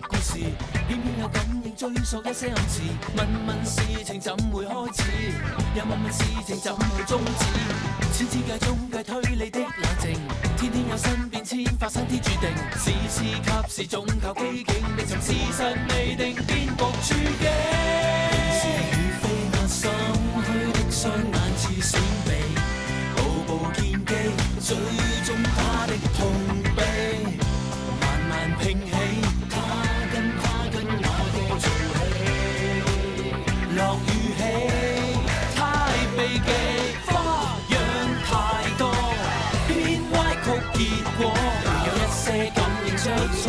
故事，偏偏有感應追溯一些暗示。問問事情怎會開始，又問問事情怎會終止。千之界中計推理的冷靜，天天有新變遷發生天注定。事事及時總靠機警，未尋事實未定，顛覆處境。是與非那心虛的雙眼似閃避，步步見機，最終他的痛悲。拼起，他跟我多做戲，落雨起，太避忌，花樣太多，偏歪曲結果，有一些感應出錯，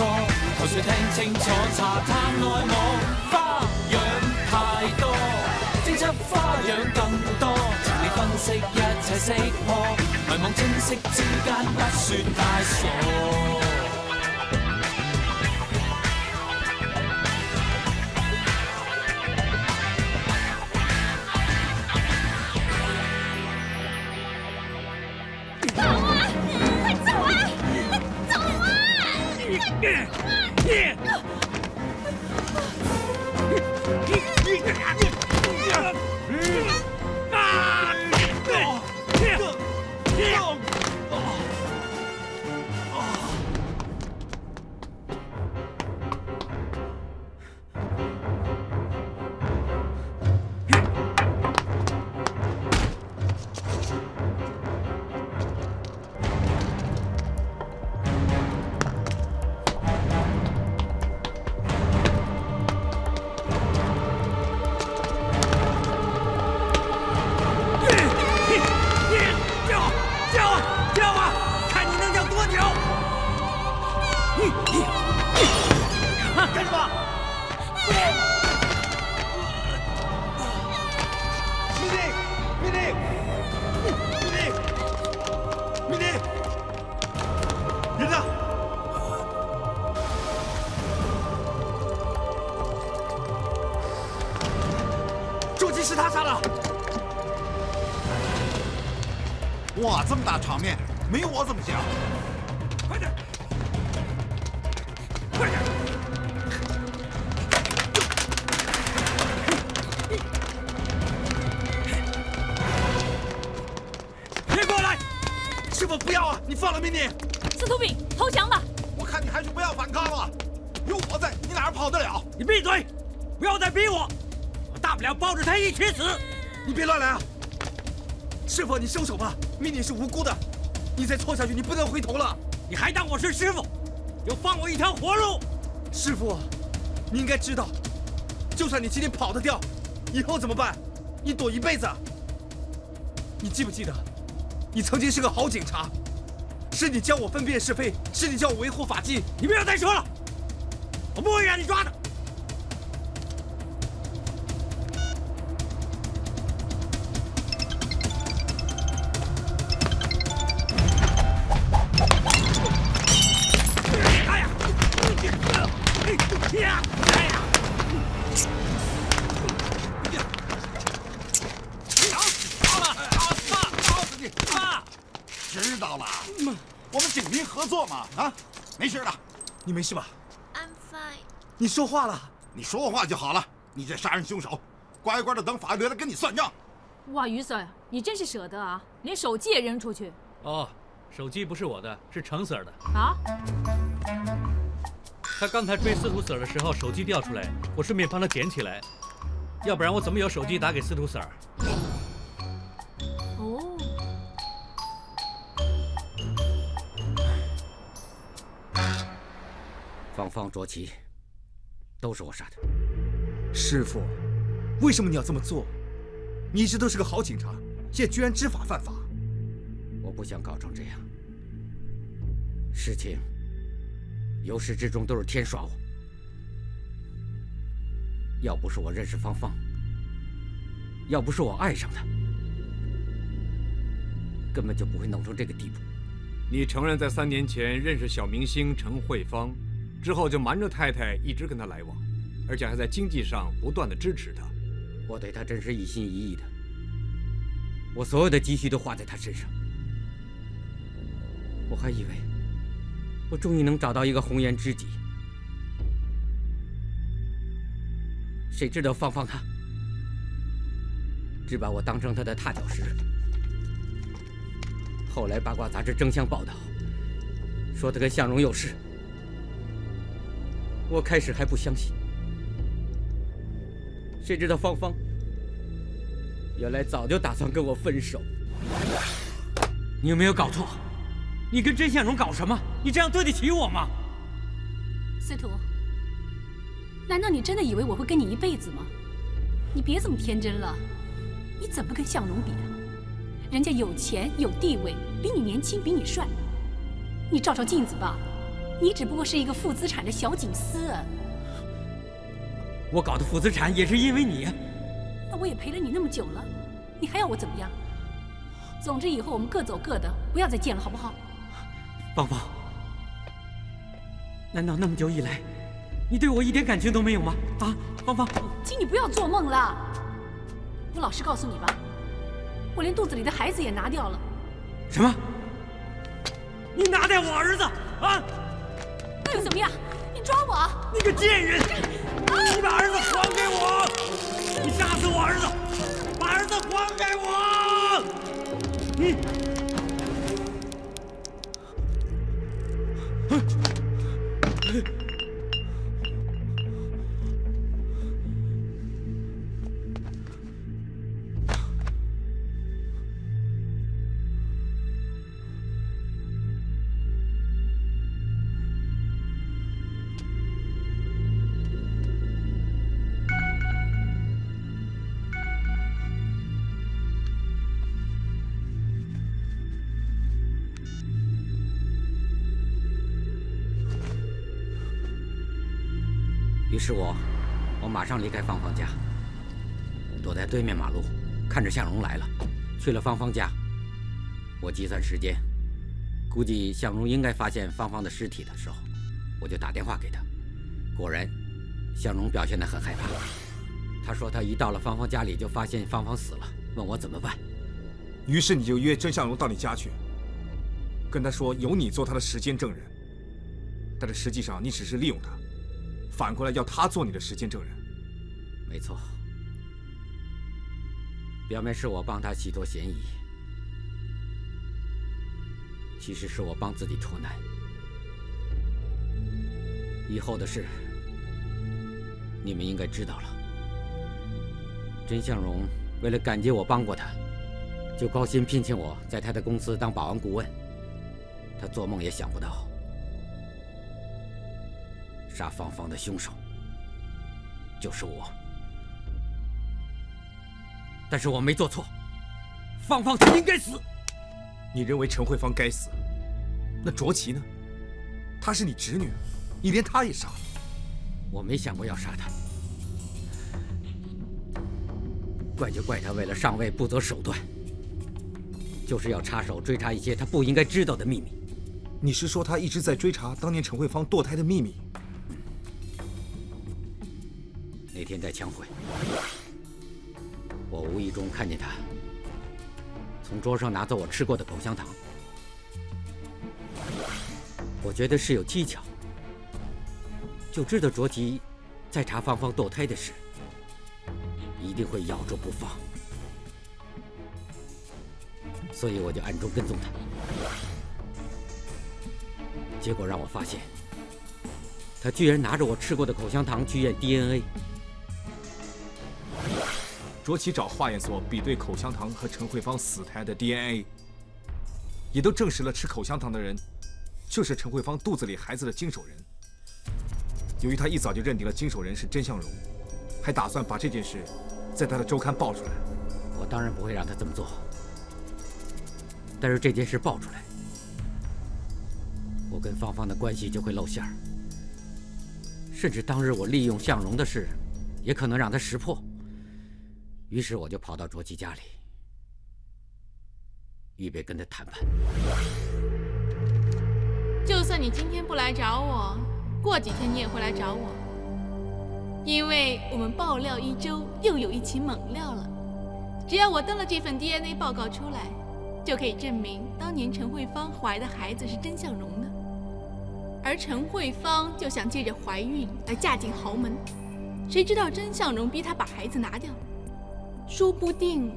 求誰聽清楚，查探內幕，花樣太多，偵測花樣更多，情理分析一切識破，迷惘清晰之間不算太傻。哇，这么大场面，没有我怎么想？快点，快点！别过来！师傅不要啊！你放了命令！司徒炳投降吧！我看你还是不要反抗了。有我在，你哪儿跑得了？你闭嘴！不要再逼我！我大不了抱着他一起死！你别乱来啊！师傅，你收手吧。命令是无辜的，你再错下去，你不能回头了。你还当我是师傅，就放我一条活路。师傅，你应该知道，就算你今天跑得掉，以后怎么办？你躲一辈子。你记不记得，你曾经是个好警察，是你教我分辨是非，是你教我维护法纪。你不要再说了，我不会让你抓的。知道了，我们警民合作嘛，啊，没事的，你没事吧 ？I'm fine。你说话了，你说话就好了。你这杀人凶手，乖乖的等法律来跟你算账。哇，于 Sir， 你真是舍得啊，连手机也扔出去。哦，手机不是我的，是程 Sir 的。啊？他刚才追司徒 Sir 的时候，手机掉出来，我顺便帮他捡起来，要不然我怎么有手机打给司徒 Sir？ 哦。方方卓奇，都是我杀的。师傅，为什么你要这么做？你一直都是个好警察，现在居然知法犯法。我不想搞成这样，事情由始至终都是天耍我。要不是我认识芳芳，要不是我爱上她，根本就不会弄成这个地步。你承认在3年前认识小明星陈慧芳，之后就瞒着太太一直跟她来往，而且还在经济上不断的支持她。我对她真是一心一意的，我所有的积蓄都花在她身上。我还以为我终于能找到一个红颜知己，谁知道芳芳她只把我当成她的踏脚石。后来八卦杂志争相报道，说她跟向荣有事。我开始还不相信，谁知道芳芳原来早就打算跟我分手。你有没有搞错？你跟甄向荣搞什么？你这样对得起我吗？司徒，难道你真的以为我会跟你一辈子吗？你别这么天真了，你怎么跟向荣比啊？人家有钱有地位，比你年轻，比你帅。你照照镜子吧，你只不过是一个负资产的小警司啊。我搞的负资产也是因为你。那我也陪了你那么久了，你还要我怎么样？总之以后我们各走各的，不要再见了，好不好？芳芳，难道那么久以来，你对我一点感情都没有吗？啊，芳芳，请你不要做梦了。我老实告诉你吧，我连肚子里的孩子也拿掉了。什么？你拿掉我儿子啊？那又怎么样？你抓我啊！你个贱人！你把儿子还给我！你杀死我儿子！把儿子还给我！你。于是我马上离开芳芳家，躲在对面马路，看着向荣来了，去了芳芳家。我计算时间，估计向荣应该发现芳芳的尸体的时候，我就打电话给他。果然，向荣表现得很害怕。他说他一到了芳芳家里就发现芳芳死了，问我怎么办。于是你就约甄向荣到你家去，跟他说由你做他的时间证人，但是实际上你只是利用他。反过来要他做你的时间证人。没错，表面是我帮他洗脱嫌疑，其实是我帮自己脱难。以后的事，你们应该知道了。甄向荣为了感激我帮过他，就高薪聘请我在他的公司当保安顾问。他做梦也想不到，杀芳芳的凶手就是我。但是我没做错，芳芳她应该死。你认为陈慧芳该死，那卓琪呢？她是你侄女，你连她也杀了。我没想过要杀她，怪就怪她为了上位不择手段，就是要插手追查一些她不应该知道的秘密。你是说她一直在追查当年陈慧芳堕胎的秘密？那天在枪会，我无意中看见他从桌上拿走我吃过的口香糖，我觉得是有蹊跷，就知道卓琪在查芳芳堕胎的事，一定会咬住不放，所以我就暗中跟踪他。结果让我发现，他居然拿着我吃过的口香糖去验 DNA。卓琪找化验所比对口香糖和陈慧芳死胎的 DNA， 也都证实了吃口香糖的人就是陈慧芳肚子里孩子的经手人。由于他一早就认定了经手人是甄向荣，还打算把这件事在他的周刊爆出来。我当然不会让他这么做，但是这件事爆出来，我跟芳芳的关系就会露馅儿，甚至当日我利用向荣的事，也可能让他识破。于是我就跑到卓琪家里，预备跟他谈判。就算你今天不来找我，过几天你也会来找我，因为我们爆料一周又有一起猛料了。只要我登了这份 DNA 报告出来，就可以证明当年陈慧芳怀的孩子是甄向荣的，而陈慧芳就想借着怀孕来嫁进豪门，谁知道甄相荣逼他把孩子拿掉，说不定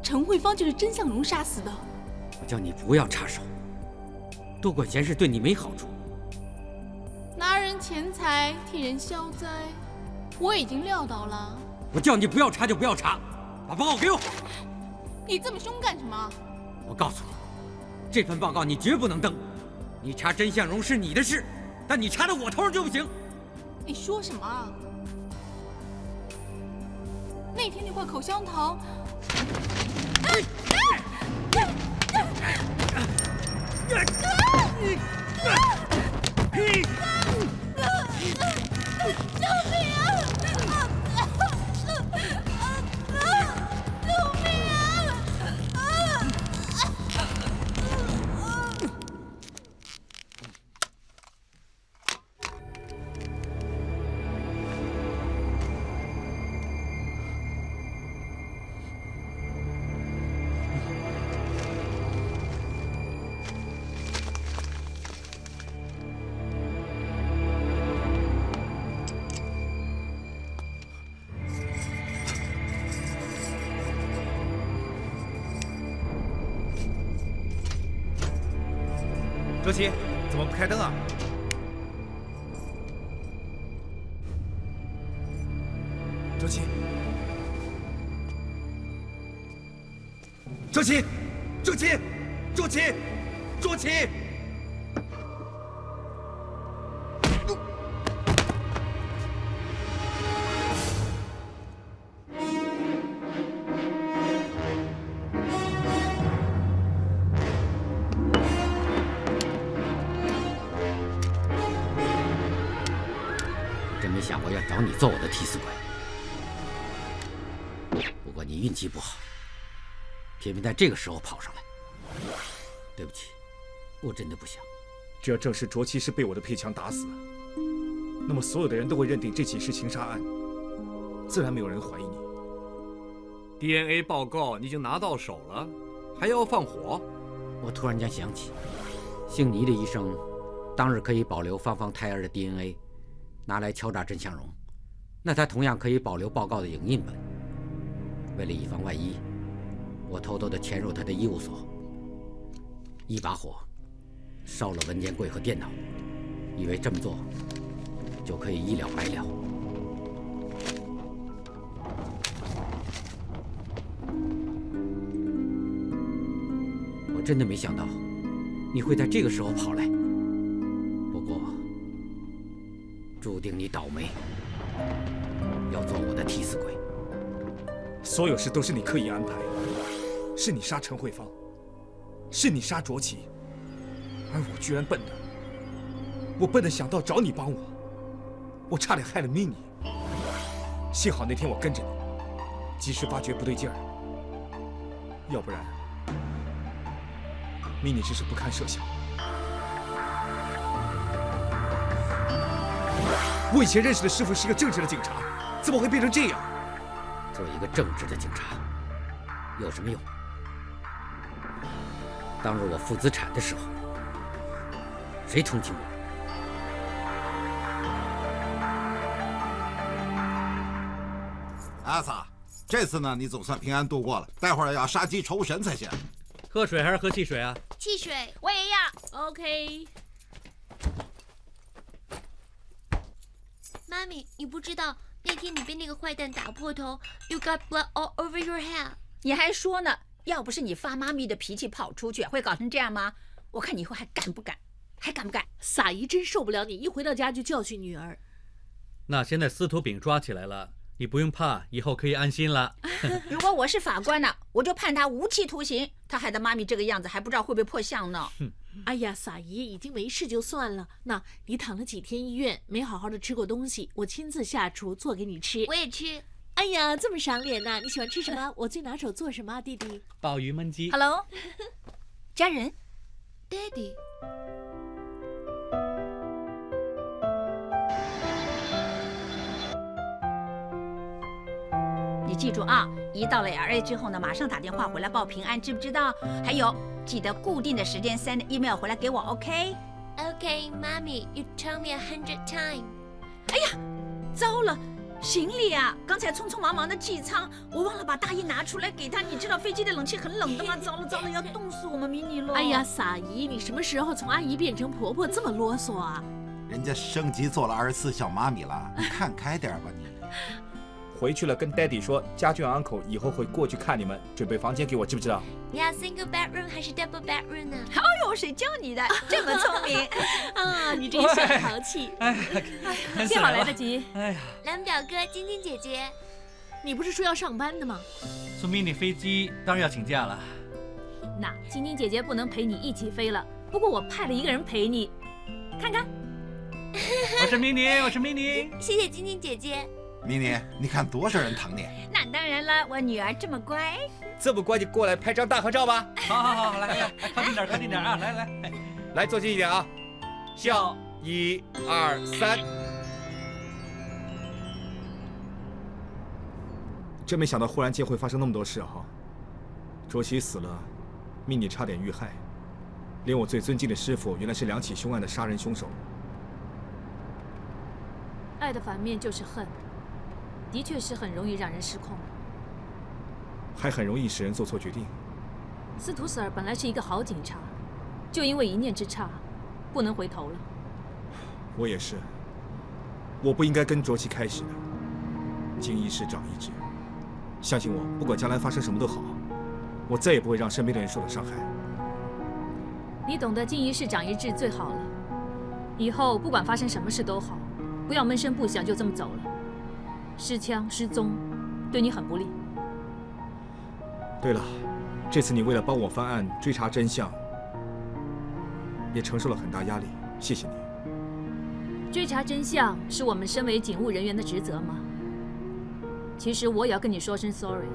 陈慧芳就是甄相荣杀死的。我叫你不要插手，多管闲事对你没好处。拿人钱财替人消灾，我已经料到了。我叫你不要查就不要查，把报告给我。你这么凶干什么？我告诉你，这份报告你绝不能登。你查甄相荣是你的事，但你查到我头上就不行。你说什么啊？那天那块口香糖，卓奇，怎么不开灯啊？卓奇，卓奇，卓奇，卓奇，卓奇！真没想过要找你做我的替死鬼。不过你运气不好，偏偏在这个时候跑上来。对不起，我真的不想。只要证实卓奇是被我的配枪打死的，那么所有的人都会认定这起是情杀案，自然没有人怀疑你。DNA 报告你已经拿到手了，还要放火？我突然间想起，姓倪的医生当日可以保留芳芳胎儿的 DNA， 拿来敲诈甄相荣，那他同样可以保留报告的影印本。为了以防万一，我偷偷地潜入他的医务所，一把火烧了文件柜和电脑，以为这么做就可以一了百了。我真的没想到你会在这个时候跑来，不过注定你倒霉，要做我的替死鬼。所有事都是你刻意安排，是你杀陈慧芳，是你杀卓奇，而我居然笨的，我笨的想到找你帮我，我差点害了米妮。幸好那天我跟着你，及时发觉不对劲儿，要不然米妮真是不堪设想。我以前认识的师傅是个正直的警察，怎么会变成这样？做一个正直的警察有什么用？当日我负资产的时候，谁同情我？阿萨，这次呢，你总算平安度过了。待会儿要杀鸡酬神才行。喝水还是喝汽水啊？汽水。我也要。OK。妈咪，你不知道那天你被那个坏蛋打破头 ，You got blood all over your hair。你还说呢？要不是你发妈咪的脾气跑出去，会搞成这样吗？我看你以后还敢不敢？还敢不敢？撒姨真受不了你，一回到家就教训女儿。那现在司徒炳抓起来了，你不用怕，以后可以安心了。如果我是法官呢，我就判他无期徒刑。他害得妈咪这个样子，还不知道会不会破相呢。哎呀，撒姨已经没事就算了。那你躺了几天医院，没好好的吃过东西，我亲自下厨做给你吃。我也吃。哎呀，这么赏脸呐！你喜欢吃什么？我最拿手做什么，弟弟？鲍鱼焖鸡。Hello， 家人。Daddy。你记住啊，一到了 LA 之后呢，马上打电话回来报平安，知不知道？还有，记得固定的时间send email 回来给我 ，OK？ OK， Mommy，you told me 100 times。哎呀，糟了，行李啊！刚才匆匆忙忙的寄仓，我忘了把大衣拿出来给他。你知道飞机的冷气很冷的吗？糟了糟了，要冻死我们迷你了。哎呀，撒姨，你什么时候从阿姨变成婆婆这么啰嗦啊？人家升级做了24小妈咪了，你看开点吧你。回去了跟 Daddy 说，家俊 uncle 以后会过去看你们，准备房间给我，知不知道？你要 single bedroom 还是 double bedroom 呢？哎呦，谁教你的？这么聪明啊！你这个小淘气。幸好来得及。哎呀，蓝表哥、晶晶姐姐，你不是说要上班的吗？坐迷你飞机当然要请假了。那晶晶姐姐不能陪你一起飞了，不过我派了一个人陪你，看看。我是迷你，我是迷你。谢谢晶晶姐姐。迷你，你看多少人疼你？那当然了，我女儿这么乖。这么乖就过来拍张大合照吧。好，来，靠近点，靠近点啊！来，坐近一点啊！笑，1、2、3。真没想到，忽然间会发生那么多事哈！卓奇死了，蜜妮差点遇害，连我最尊敬的师傅，原来是2起凶案的杀人凶手。爱的反面就是恨，的确是很容易让人失控，还很容易使人做错决定。斯图斯尔本来是一个好警察，就因为一念之差，不能回头了。我也是，我不应该跟卓奇开始的。经一事长一智，相信我，不管将来发生什么都好，我再也不会让身边的人受到伤害。你懂得经一事长一智最好了，以后不管发生什么事都好。不要闷声不响就这么走了，失枪失踪，对你很不利。对了，这次你为了帮我翻案、追查真相，也承受了很大压力，谢谢你。追查真相是我们身为警务人员的职责吗？其实我也要跟你说声 sorry，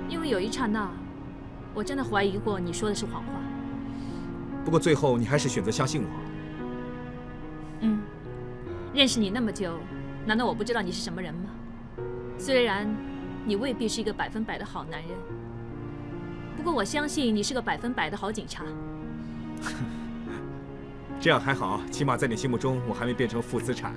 因为有一刹那，我真的怀疑过你说的是谎话。不过最后你还是选择相信我。认识你那么久，难道我不知道你是什么人吗？虽然你未必是一个100%的好男人，不过我相信你是个100%的好警察。这样还好，起码在你心目中我还没变成负资产。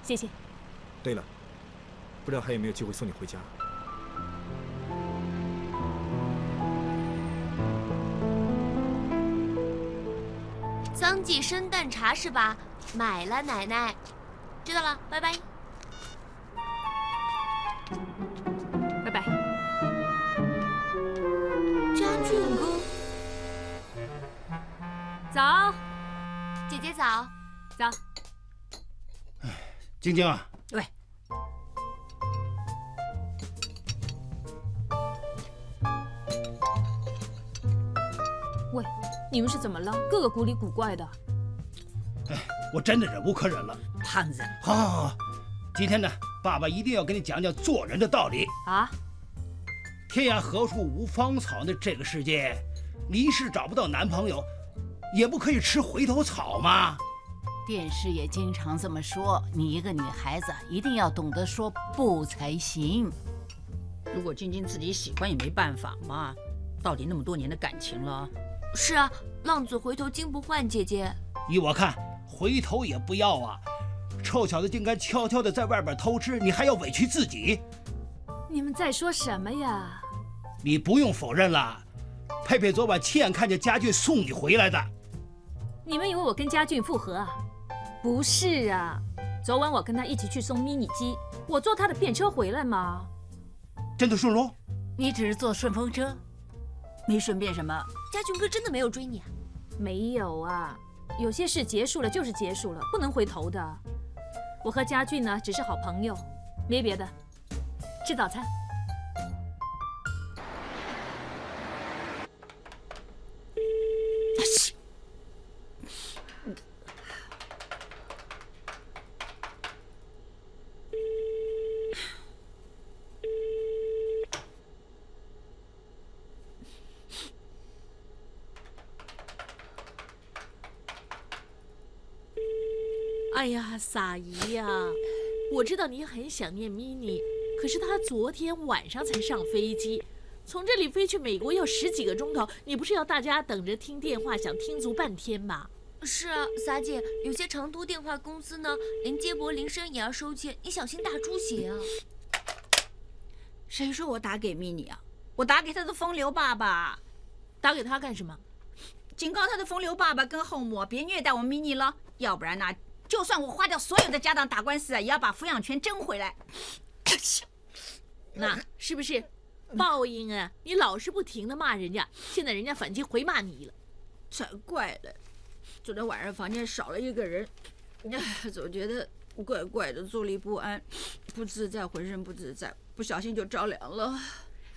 谢谢。对了，不知道还有没有机会送你回家？桑寄生蛋茶是吧？买了，奶奶。知道了，拜拜。拜拜。家俊哥，早。姐姐早。早。晶晶啊。喂。喂，你们是怎么了？个个古里古怪的。哎，我真的忍无可忍了。胖子，好，今天呢，爸爸一定要跟你讲讲做人的道理啊。天涯何处无芳草的这个世界，你一时找不到男朋友，也不可以吃回头草吗？电视也经常这么说，你一个女孩子一定要懂得说不才行。如果晶晶自己喜欢也没办法嘛，到底那么多年的感情了。是啊，浪子回头金不换，姐姐。依我看，回头也不要啊！臭小子竟敢悄悄地在外边偷吃，你还要委屈自己？你们在说什么呀？你不用否认了，佩佩昨晚亲眼看见家俊送你回来的。你们以为我跟家俊复合啊？不是啊，昨晚我跟他一起去送迷你机，我坐他的便车回来嘛。真的顺路？你只是坐顺风车，没顺便什么？家俊哥真的没有追你啊？没有啊，有些事结束了就是结束了，不能回头的。我和家俊呢，只是好朋友，没别的。吃早餐。哎呀，撒姨呀，我知道你很想念咪妮，可是她昨天晚上才上飞机，从这里飞去美国要10几个钟头，你不是要大家等着听电话，想听足半天吗？是啊，撒姐，有些长途电话公司呢，连接驳铃声也要收钱，你小心大出血啊！谁说我打给米妮啊？我打给他的风流爸爸。打给他干什么？警告他的风流爸爸跟后母别虐待我米妮了，要不然呢，就算我花掉所有的家当打官司啊，也要把抚养权争回来。那是不是报应啊？你老是不停的骂人家，现在人家反击回骂你了。才怪嘞！昨天晚上房间少了一个人，总觉得怪怪的，坐立不安，不自在，浑身不自在，不小心就着凉了。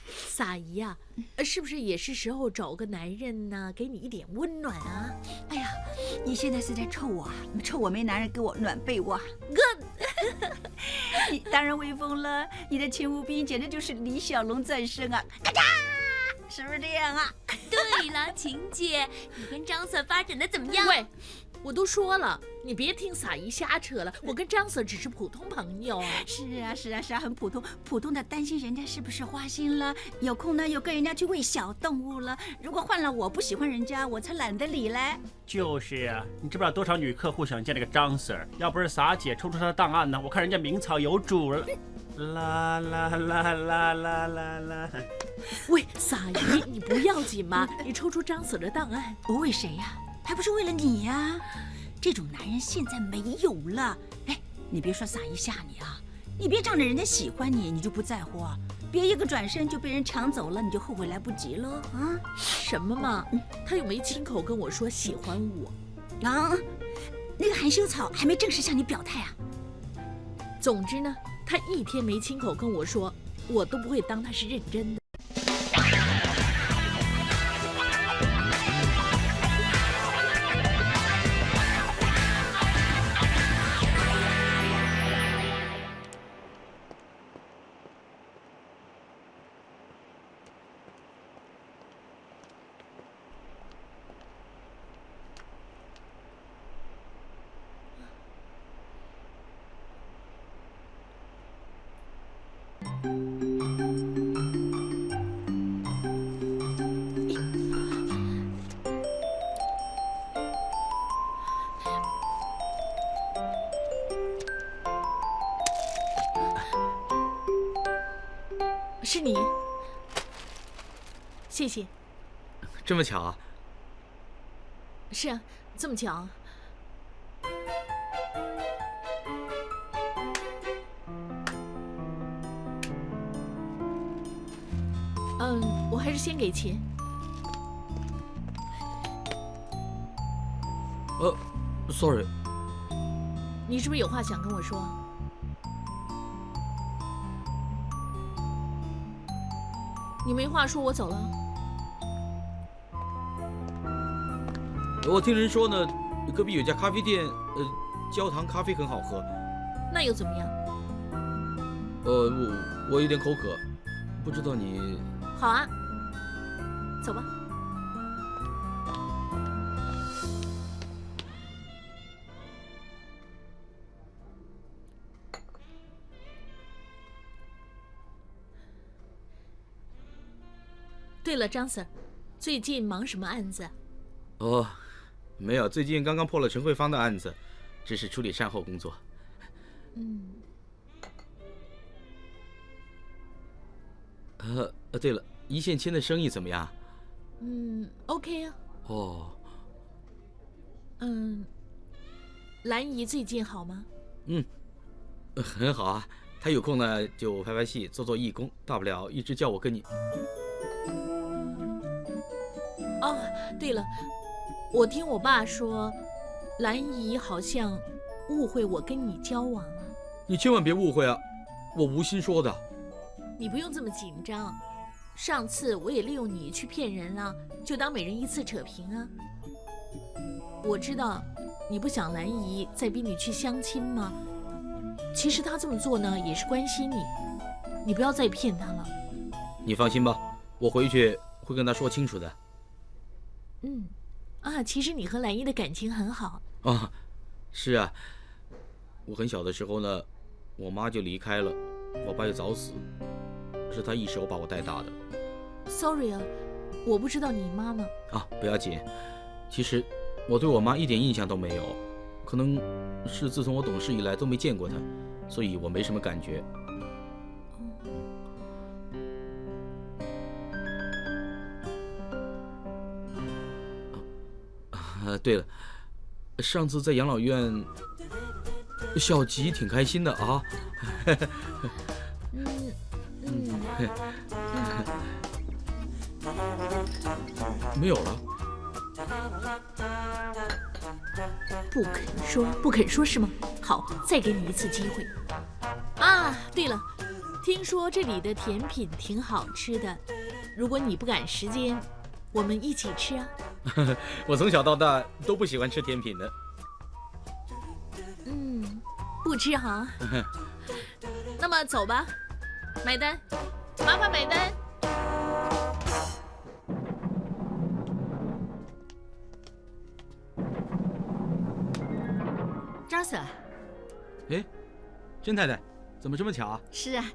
撒姨呀，是不是也是时候找个男人呢，给你一点温暖啊？哎呀，你现在是在臭我啊？臭我没男人给我暖被窝。你当然威风了，你的勤务兵简直就是李小龙再生啊！咔嚓，是不是这样啊？对了，晴姐，你跟张 Sir 发展的怎么样？喂，我都说了，你别听撒姨瞎扯了，我跟张 Sir 只是普通朋友啊。是啊，很普通，普通的担心人家是不是花心了，有空呢又跟人家去喂小动物了。如果换了我不喜欢人家，我才懒得理嘞。就是啊，你知不知道多少女客户想见那个张 Sir？ 要不是撒姐抽出他的档案呢，我看人家名草有主了。啦啦啦啦啦啦啦！喂，撒姨，你不要紧吗？你抽出张 Sir 的档案，我为谁呀？还不是为了你呀！这种男人现在没有了。哎，你别说撒姨吓你啊，你别仗着人家喜欢你，你就不在乎啊。别一个转身就被人抢走了，你就后悔来不及了啊！什么嘛？他又没亲口跟我说喜欢我啊。那个含羞草还没正式向你表态啊。总之呢，他一天没亲口跟我说，我都不会当他是认真的。是你，谢谢。这么巧啊？是啊，这么巧。我还是先给钱。sorry。你是不是有话想跟我说？你没话说，我走了。我听人说呢，隔壁有家咖啡店，焦糖咖啡很好喝。那又怎么样？我有点口渴，不知道你。好啊，走吧。对了，张 Sir， 最近忙什么案子？没有，最近刚刚破了陈慧芳的案子，只是处理善后工作。对了，一线牵的生意怎么样？OK 啊。兰姨最近好吗？很好啊。她有空呢就拍拍戏，做做义工，大不了一直叫我跟你。对了，我听我爸说，兰姨好像误会我跟你交往了。你千万别误会啊，我无心说的。你不用这么紧张，上次我也利用你去骗人了，就当每人一次扯平啊。我知道你不想兰姨再逼你去相亲吗？其实她这么做呢，也是关心你，你不要再骗她了。你放心吧，我回去会跟她说清楚的。其实你和兰姨的感情很好。是啊，我很小的时候呢，我妈就离开了，我爸又早死，是她一手把我带大的。，sorry 啊，我不知道你妈妈。啊，不要紧。其实我对我妈一点印象都没有，可能是自从我懂事以来都没见过她，所以我没什么感觉。对了，上次在养老院，小吉挺开心的啊。没有了。不肯说是吗？好，再给你一次机会。啊，对了，听说这里的甜品挺好吃的，如果你不赶时间，我们一起吃啊。我从小到大都不喜欢吃甜品的。不吃哈。那么走吧，买单，麻烦买单。张 Sir， 哎，甄太太，怎么这么巧啊？是啊，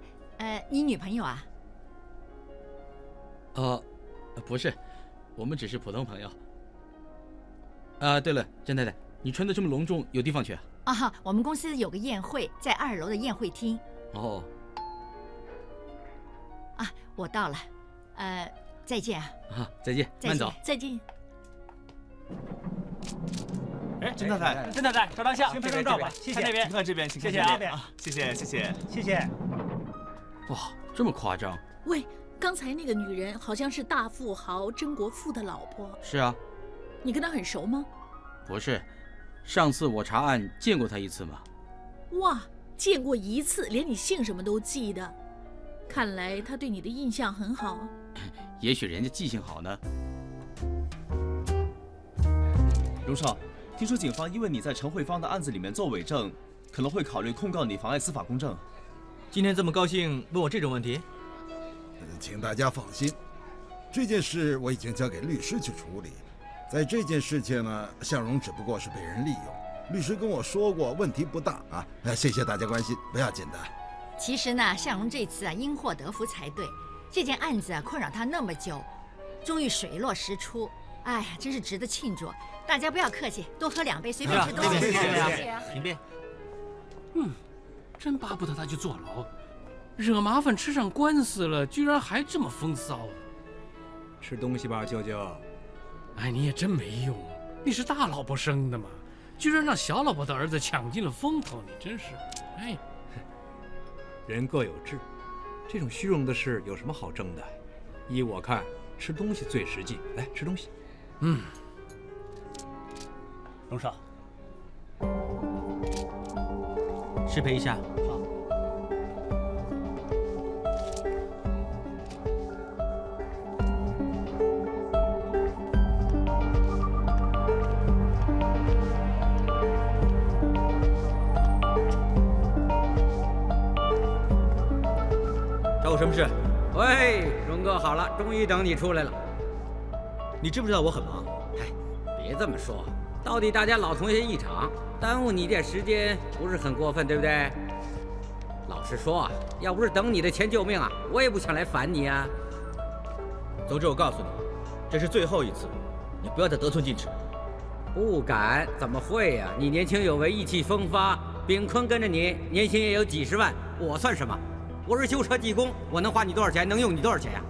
你女朋友啊？不是，我们只是普通朋友。对了，甄太太，你穿得这么隆重，有地方去啊？啊，我们公司有个宴会，在2楼的宴会厅。哦。啊，我到了，再见啊！啊，再见，慢走。再见。哎，甄太太，甄太太，照张相，先拍张照吧，谢谢。看那边，请看这边，请看谢谢这边啊，谢谢，谢谢，谢谢。哇，这么夸张？喂，刚才那个女人好像是大富豪曾国富的老婆。是啊。你跟她很熟吗？不是，上次我查案见过她一次嘛。哇，见过一次，连你姓什么都记得，看来她对你的印象很好。也许人家记性好呢。荣少，听说警方因为你在陈慧芳的案子里面做伪证，可能会考虑控告你妨碍司法公正。今天这么高兴问我这种问题？请大家放心，这件事我已经交给律师去处理。在这件事情呢，向荣只不过是被人利用，律师跟我说过，问题不大啊。谢谢大家关心，不要紧的。其实呢，向荣这次应获得福才对，这件案子困扰他那么久，终于水落石出，哎呀，真是值得庆祝。大家不要客气，多喝2杯，随便吃东西。谢谢。请便。真巴不得他去坐牢，惹麻烦吃上官司了，居然还这么风骚。吃东西吧，舅舅。哎，你也真没用，你是大老婆生的嘛，居然让小老婆的儿子抢尽了风头，你真是，哎。人各有志，这种虚荣的事有什么好争的？依我看，吃东西最实际。来，吃东西。荣少，失陪一下。好。找我什么事？喂，荣哥，好了，终于等你出来了。你知不知道我很忙？嗨，别这么说，到底大家老同学一场，耽误你点时间不是很过分，对不对？老实说啊，要不是等你的钱救命啊，我也不想来烦你啊。总之，我告诉你，这是最后一次，你不要再得寸进尺。不敢？怎么会呀？你年轻有为，意气风发，炳坤跟着你，年薪也有几十万，我算什么？我是修车技工，我能花你多少钱？能用你多少钱呀？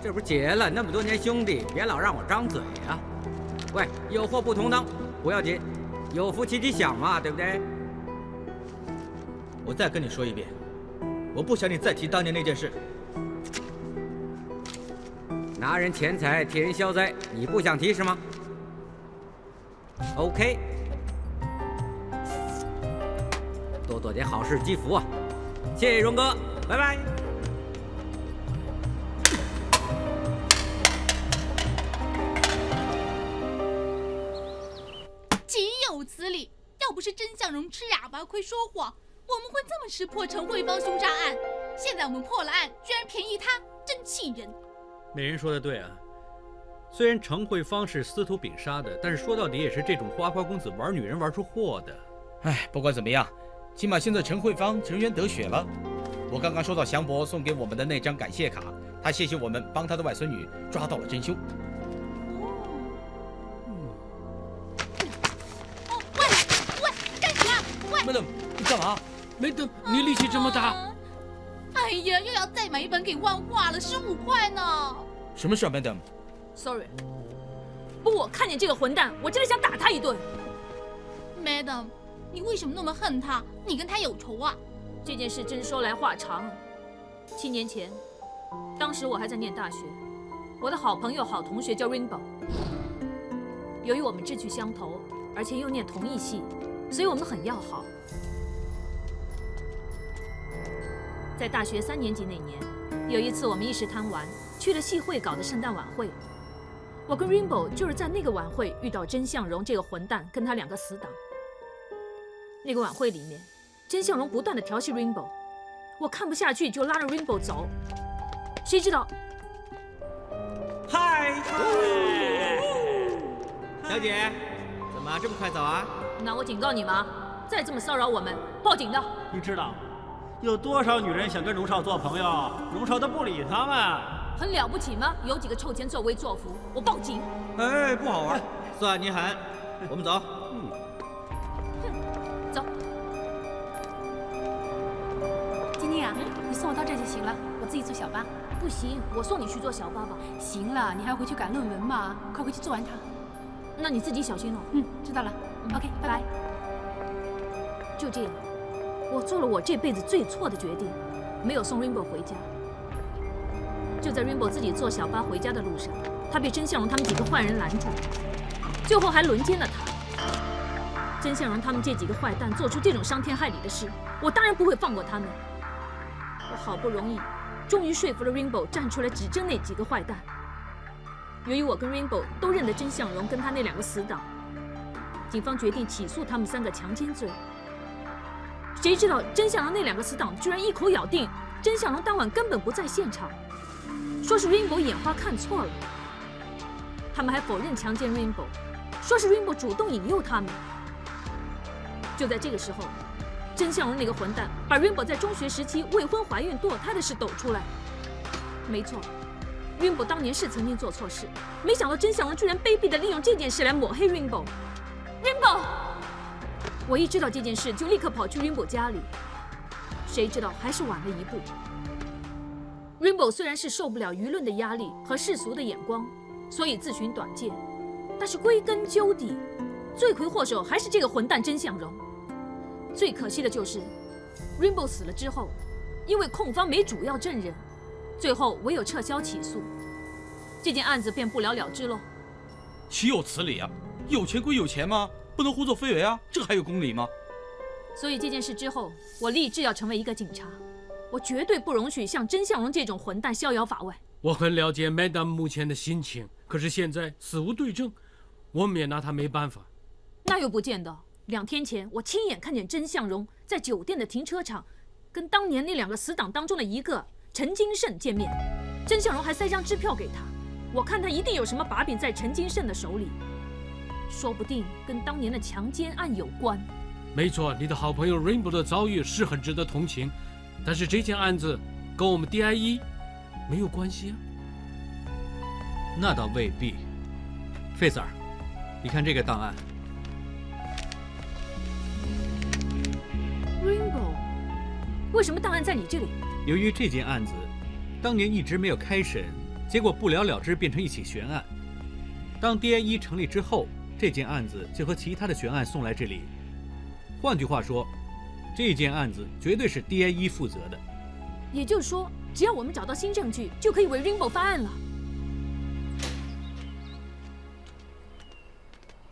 这不结了那么多年兄弟，别老让我张嘴呀！喂，有货不同当，不要紧，有福气享嘛，对不对？我再跟你说一遍，我不想你再提当年那件事。拿人钱财替人消灾，你不想提是吗？OK， 多做点好事积福啊！谢谢荣哥，拜拜。岂有此理！要不是甄向荣吃哑巴亏说谎，我们会这么识破陈慧芳凶杀案。现在我们破了案，居然便宜他，真气人！美人说的对啊。虽然程慧芳是司徒炳杀的，但是说到底也是这种花花公子玩女人玩出祸的。哎，不管怎么样，起码现在陈慧芳沉冤得雪了。我刚刚收到祥伯送给我们的那张感谢卡，他谢谢我们帮他的外孙女抓到了真凶。喂，干什么？喂 ，Madam， 你干嘛 ？Madam， 你力气这么大。哎呀，又要再买一本给万画了，15块呢。什么事啊 ，Madam？ Sorry， 不，我看见这个混蛋，我真的想打他一顿。Madam， 你为什么那么恨他？你跟他有仇啊？这件事真说来话长。7年前，当时我还在念大学，我的好朋友、好同学叫 Rainbow。由于我们志趣相投，而且又念同一系，所以我们很要好。在大学3年级那年，有一次我们一时贪玩，去了系会搞的圣诞晚会。我跟 Rainbow 就是在那个晚会遇到甄向荣这个混蛋跟他2个死党。那个晚会里面，甄向荣不断地调戏 Rainbow， 我看不下去就拉着 Rainbow 走。谁知道？嗨，小姐，怎么这么快走啊？那我警告你们啊，再这么骚扰我们，报警的。你知道有多少女人想跟荣少做朋友，荣少都不理他们。很了不起吗？有几个臭钱作威作福，我报警。哎，不好玩，算你狠，我们走。走。晶晶啊，你送我到这就行了，我自己坐小巴。不行，我送你去坐小巴吧。行了，你还要回去赶论文嘛，快回去做完它。那你自己小心哦。知道了。OK， 拜拜。就这样，我做了我这辈子最错的决定，没有送 Rainbow 回家。就在 Rainbow 自己坐小巴回家的路上，他被甄向荣他们几个坏人拦住，最后还轮奸了他。甄向荣他们这几个坏蛋做出这种伤天害理的事，我当然不会放过他们。我好不容易，终于说服了 Rainbow 站出来指证那几个坏蛋。由于我跟 Rainbow 都认得甄向荣跟他那2个死党，警方决定起诉他们3个强奸罪。谁知道甄向荣那2个死党居然一口咬定甄向荣当晚根本不在现场，说是 Rainbow 眼花看错了。他们还否认强奸 Rainbow， 说是 Rainbow 主动引诱他们。就在这个时候，甄向荣那个混蛋把 Rainbow 在中学时期未婚怀孕堕胎的事抖出来。没错，Rainbow 当年是曾经做错事，没想到甄向荣居然卑鄙地利用这件事来抹黑 Rainbow。Rainbow！ 我一知道这件事，就立刻跑去 Rainbow 家里。谁知道还是晚了一步。Rainbow 虽然是受不了舆论的压力和世俗的眼光，所以自寻短见，但是归根究底，罪魁祸首还是这个混蛋甄向荣。最可惜的就是，Rainbow 死了之后，因为控方没主要证人，最后唯有撤销起诉，这件案子便不了了之喽。岂有此理啊！有钱归有钱吗？不能胡作非为啊！这还有公理吗？所以这件事之后，我立志要成为一个警察，我绝对不容许像甄向荣这种混蛋逍遥法外。我很了解 Madam 目前的心情，可是现在死无对证，我们也拿他没办法。那又不见得。2天前，我亲眼看见甄向荣在酒店的停车场，跟当年那2个死党当中的一个陈金胜见面。甄向荣还塞张支票给他，我看他一定有什么把柄在陈金胜的手里，说不定跟当年的强奸案有关。没错，你的好朋友 Rainbow 的遭遇是很值得同情，但是这件案子跟我们 DIE 没有关系啊。那倒未必。费 Sir， 你看这个档案。Rainbow， 为什么档案在你这里？由于这件案子当年一直没有开审，结果不了了之，变成一起悬案。当 DIE 成立之后，这件案子就和其他的悬案送来这里。换句话说，这件案子绝对是 DIE 负责的。也就是说，只要我们找到新证据，就可以为 Rainbow 发案了。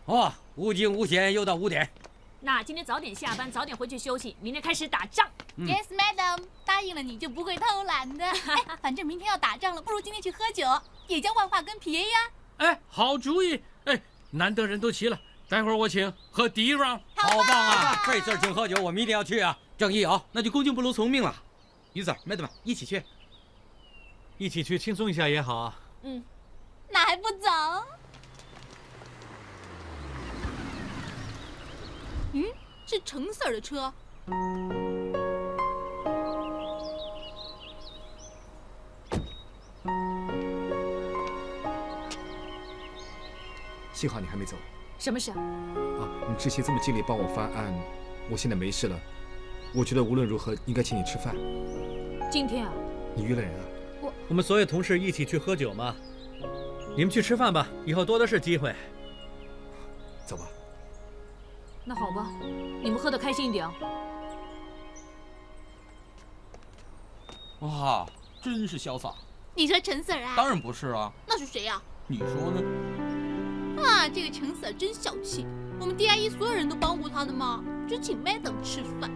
哦，无惊无险，又到5点。那今天早点下班，早点回去休息，明天开始打仗。Yes, Madam， 答应了你就不会偷懒的。哎，反正明天要打仗了，不如今天去喝酒，也叫万化跟皮 A 呀。哎，好主意！哎，难得人都齐了，待会儿我请喝第一 round。好棒啊！费 Sir 请喝酒，我们一定要去啊！正义啊，那就恭敬不如从命了。于 Sir、Madam 一起去，一起去轻松一下也好啊。那还不走？是程 Sir 的车，幸好你还没走什么事啊？啊！你之前这么尽力帮我翻案，我现在没事了。我觉得无论如何应该请你吃饭。今天啊？你约了人啊？我们所有同事一起去喝酒嘛。你们去吃饭吧，以后多的是机会。走吧。那好吧，你们喝得开心一点啊。哇，真是潇洒。你说陈 Sir 啊？当然不是啊。那是谁呀？你说呢？啊，这个陈 Sir 真小气。我们 DIE 所有人都帮过他的嘛，只请 Madam 吃饭。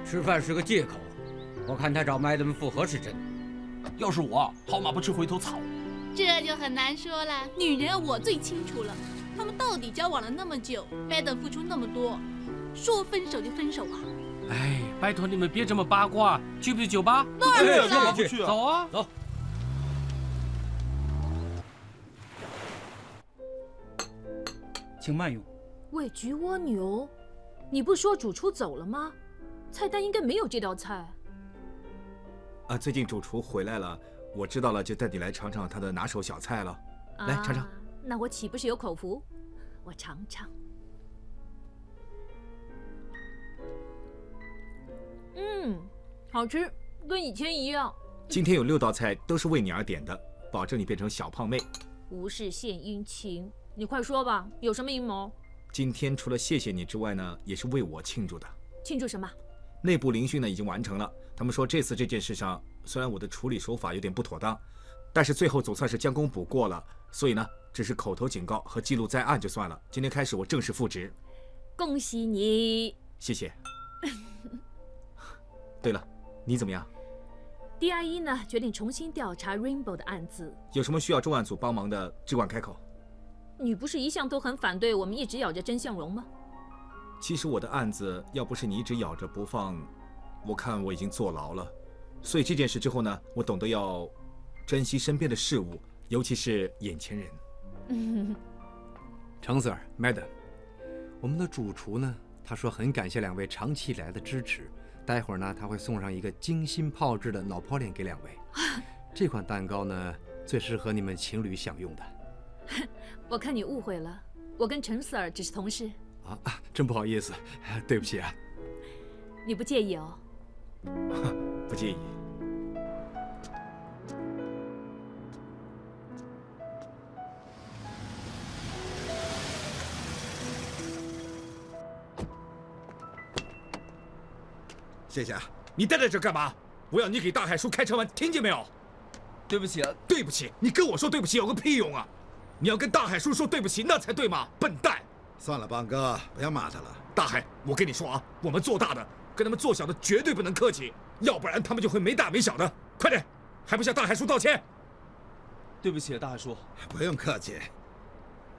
吃饭是个借口，我看他找 Madam 复合是真的。要是我，好马不吃回头草。这就很难说了，女人我最清楚了。他们到底交往了那么久 ，Madam 付出那么多，说分手就分手啊？哎，拜托你们别这么八卦，去不去酒吧？当然去了，不去啊！走啊，走。请慢用。喂，焗蜗牛，你不说主厨走了吗？菜单应该没有这道菜。啊，最近主厨回来了，我知道了，就带你来尝尝他的拿手小菜了。来尝尝。那我岂不是有口福？我尝尝。好吃，跟以前一样。今天有6道菜都是为你而点的，保证你变成小胖妹。无事献殷勤，你快说吧，有什么阴谋？今天除了谢谢你之外呢，也是为我庆祝的。庆祝什么？内部聆讯呢已经完成了，他们说这次这件事上，虽然我的处理手法有点不妥当，但是最后总算是将功补过了，所以呢，只是口头警告和记录在案就算了。今天开始我正式复职。恭喜你！谢谢。对了，你怎么样？ DIE 呢决定重新调查 Rainbow 的案子，有什么需要重案组帮忙的，只管开口。你不是一向都很反对我们一直咬着真相容吗？其实我的案子要不是你一直咬着不放，我看我已经坐牢了。所以这件事之后呢，我懂得要珍惜身边的事物，尤其是眼前人。程 Sir、Madam， 我们的主厨呢，他说很感谢2位长期以来的支持。 待会儿呢，他会送上一个精心炮制的脑泡脸给2位。这款蛋糕呢，最适合你们情侣享用的。我看你误会了，我跟陈 Sir 只是同事。啊，真不好意思，对不起啊。你不介意哦？不介意。谢谢啊！你待在这干嘛？我要你给大海叔开车门，听见没有？对不起啊！对不起！你跟我说对不起有个屁用啊！你要跟大海叔说对不起，那才对嘛，笨蛋！算了，邦哥，不要骂他了。大海，我跟你说啊，我们做大的跟他们做小的绝对不能客气，要不然他们就会没大没小的。快点，还不向大海叔道歉？对不起，大海叔。不用客气。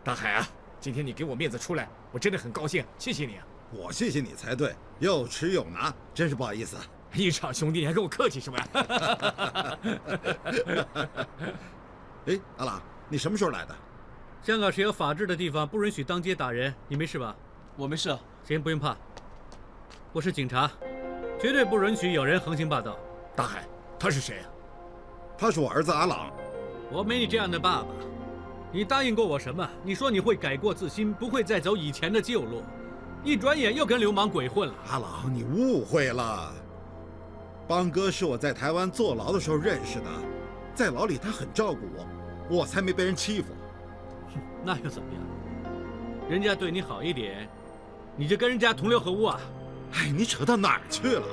大海啊，今天你给我面子出来，我真的很高兴，谢谢你啊！ 我谢谢你才对，又吃又拿，真是不好意思。一场兄弟，你还跟我客气什么呀？哎，阿朗，你什么时候来的？香港是有法治的地方，不允许当街打人。你没事吧？我没事。行，不用怕，我是警察，绝对不允许有人横行霸道。大海，他是谁啊？他是我儿子阿朗。我没你这样的爸爸。你答应过我什么？你说你会改过自新，不会再走以前的旧路。 一转眼又跟流氓鬼混了。阿朗，你误会了。邦哥是我在台湾坐牢的时候认识的，在牢里他很照顾我，我才没被人欺负。那又怎么样？人家对你好一点，你就跟人家同流合污啊？哎，你扯到哪儿去了？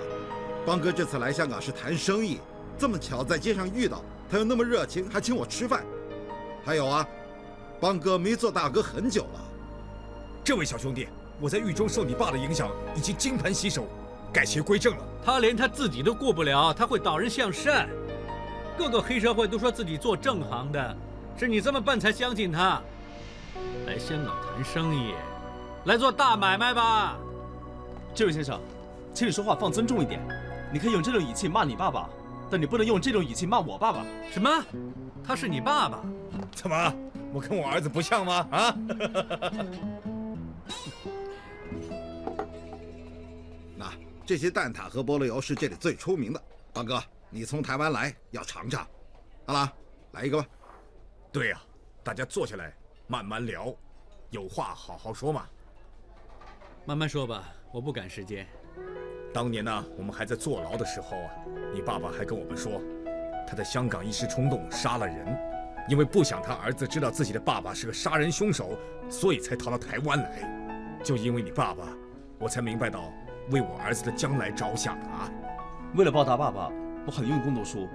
邦哥这次来香港是谈生意，这么巧在街上遇到，他又那么热情，还请我吃饭。还有啊，邦哥没做大哥很久了。这位小兄弟。 我在狱中受你爸的影响，已经金盆洗手，改邪归正了。他连他自己都顾不了，他会导人向善。各个黑社会都说自己做正行的，是你这么笨才相信他。来香港谈生意，来做大买卖吧。这位先生，请你说话放尊重一点。你可以用这种语气骂你爸爸，但你不能用这种语气骂我爸爸。什么？他是你爸爸？怎么？我跟我儿子不像吗？啊？这些蛋挞和菠萝油是这里最出名的。邦哥，你从台湾来，要尝尝。阿拉，来一个吧。对呀，大家坐下来慢慢聊，有话好好说嘛。慢慢说吧，我不赶时间。当年呢，我们还在坐牢的时候啊，你爸爸还跟我们说，他在香港一时冲动杀了人，因为不想他儿子知道自己的爸爸是个杀人凶手，所以才逃到台湾来。就因为你爸爸，我才明白到为我儿子的将来着想的啊。为了报答爸爸，我很用功读书。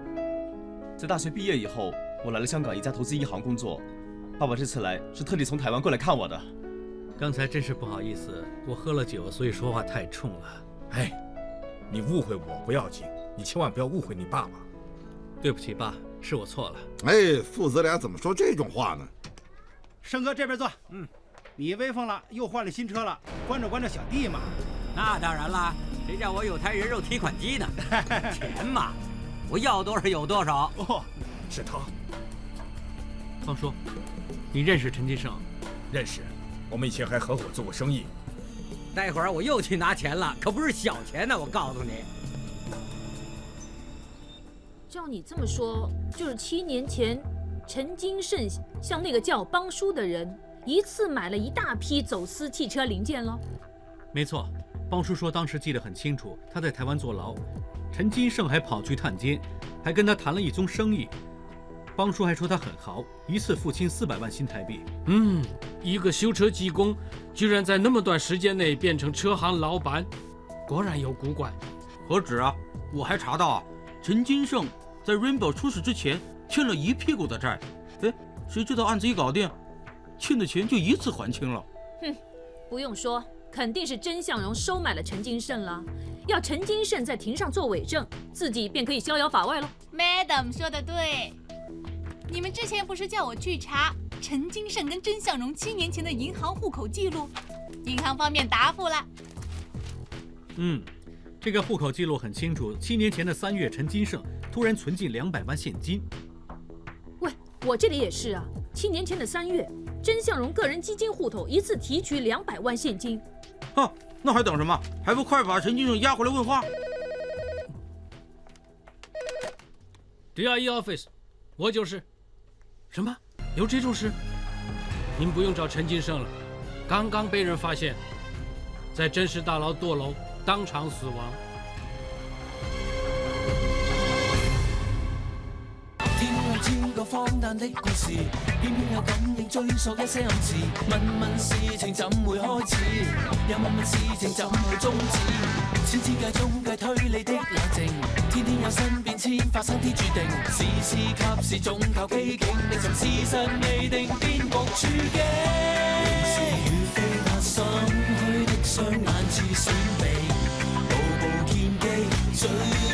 在大学毕业以后，我来了香港一家投资银行工作。爸爸这次来是特地从台湾过来看我的。刚才真是不好意思，我喝了酒，所以说话太冲了。哎，你误会我不要紧，你千万不要误会你爸爸。对不起，爸，是我错了。哎，父子俩怎么说这种话呢？生哥这边坐。你威风了，又换了新车了，关照关照小弟嘛。那当然了，谁叫我有台人肉提款机呢？钱嘛，我要多少有多少。哦，是他。方叔，你认识陈金胜？认识，我们以前还合伙做过生意。待会儿我又去拿钱了，可不是小钱呢，我告诉你。照你这么说，就是7年前，陈金胜向那个叫邦叔的人一次买了一大批走私汽车零件喽？没错，邦叔说当时记得很清楚，他在台湾坐牢，陈金胜还跑去探监，还跟他谈了一宗生意。邦叔还说他很豪，一次付清400万新台币。一个修车技工，居然在那么短时间内变成车行老板，果然有古怪。何止啊！我还查到啊，陈金胜在 Rainbow 出事之前欠了一屁股的债。哎，谁知道案子一搞定，欠的钱就一次还清了。不用说，肯定是甄向荣收买了陈金胜了。要陈金胜在庭上做伪证，自己便可以逍遥法外了。 Madam 说的对，你们之前不是叫我去查陈金胜跟甄向荣7年前的银行户口记录？银行方面答复了。这个户口记录很清楚，7年前的3月，陈金胜突然存进200万现金。喂，我这里也是啊，7年前的3月，甄向荣个人基金户头一次提取200万现金。那还等什么？还不快把陈金胜押回来问话？DIE Office， 我就是。什么？有这种事？您不用找陈金胜了，刚刚被人发现，在真实大牢堕楼，当场死亡。千個荒誕的故事，偏偏有感應追溯一些暗示。問問事情怎會開始，又問問事情怎會終止。千之界中計推理的冷靜，天天有新變遷發生天注定。時時及時總靠機警，歷尋事實未定，顛覆處境。是與非發生，虛的雙眼似閃避，步步見機。